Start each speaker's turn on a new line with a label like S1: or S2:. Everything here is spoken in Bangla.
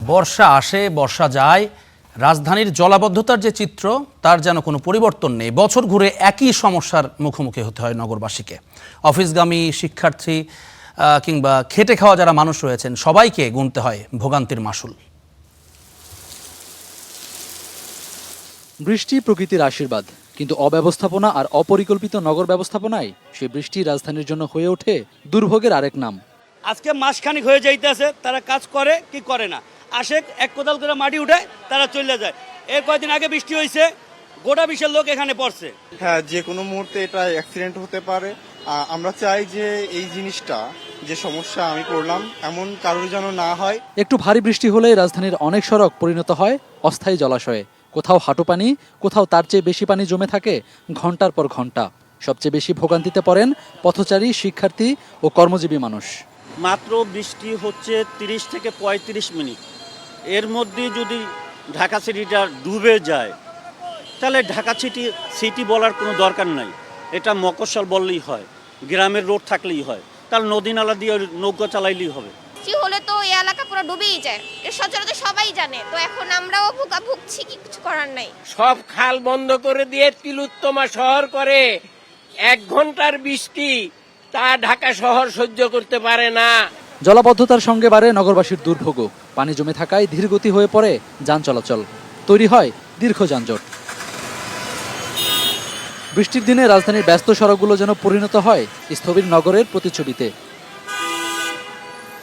S1: বর্ষা আসে বর্ষা যায়, রাজধানীর জলাবদ্ধতার যে চিত্র তার যেন কোনো পরিবর্তন নেই। বছর ঘুরে একই সমস্যার মুখোমুখি হতে হয় নগরবাসীকে। অফিসগামী শিক্ষার্থী কিংবা খেটে খাওয়া যারা মানুষ রয়েছেন সবাইকে গুনতে হয় ভোগান্তির মাসুল।
S2: বৃষ্টি প্রকৃতির আশীর্বাদ, কিন্তু অব্যবস্থাপনা আর অপরিকল্পিত নগর ব্যবস্থাপনায় সে বৃষ্টি রাজধানীর জন্য হয়ে ওঠে দুর্ভোগের আরেক নাম।
S3: আজকে মাসখানিক হয়ে যাইতেছে, তারা কাজ করে কি করে না, আসে এক কোদাল করে মাটি উঠায় তারা চলে যায়। এর কয়েকদিন আগে বৃষ্টি হয়েছে, গোটা বিশের লোক এখানে পড়ছে।
S4: হ্যাঁ, যে কোনো মুহূর্তে এটা অ্যাক্সিডেন্ট হতে পারে। আমরা চাই যে এই জিনিসটা, যে সমস্যা আমি করলাম, এমন কারোর যেন না হয়।
S2: একটু ভারী বৃষ্টি হলেই রাজধানীর অনেক সড়ক পরিণত হয় অস্থায়ী জলাশয়ে। কোথাও হাঁটু পানি, কোথাও তার চেয়ে বেশি পানি জমে থাকে ঘন্টার পর ঘন্টা। সবচেয়ে বেশি ভোগান্তিতে পড়েন পথচারী, শিক্ষার্থী ও কর্মজীবী মানুষ।
S5: মাত্র বৃষ্টি হচ্ছে 30 থেকে 35 মিনিট, এর মধ্যে যদি ঢাকা সিটিটা ডুবে যায় তাহলে ঢাকা সিটি বলার কোনো দরকার নাই। এটা মফস্বল বললেই হয়, গ্রামের রোড থাকলেই হয়, তাহলে নদী নালা দিয়ে নৌকা চালাইলেই হবে।
S6: হলে তো এই এলাকা পুরো ডুবেই যায়, এর সচরাচর সবাই জানে। তো এখন আমরাও ভুগছি, কিছু করার নাই।
S7: সব খাল বন্ধ করে দিয়ে তিলোত্তমা শহর করে 1 ঘন্টার বৃষ্টি তা ঢাকা শহর সহ্য করতে পারে না।
S2: জলাবদ্ধতার সঙ্গে বাড়ে নগরবাসীর দুর্ভোগ। পানি জমে থাকায় ধীরগতি হয়ে পড়ে যান চলাচল, তৈরি হয় দীর্ঘ যানজট। বৃষ্টির দিনে রাজধানীর ব্যস্ত সড়কগুলো যেন পরিণত হয় স্থবির নগরের প্রতিচ্ছবিতে।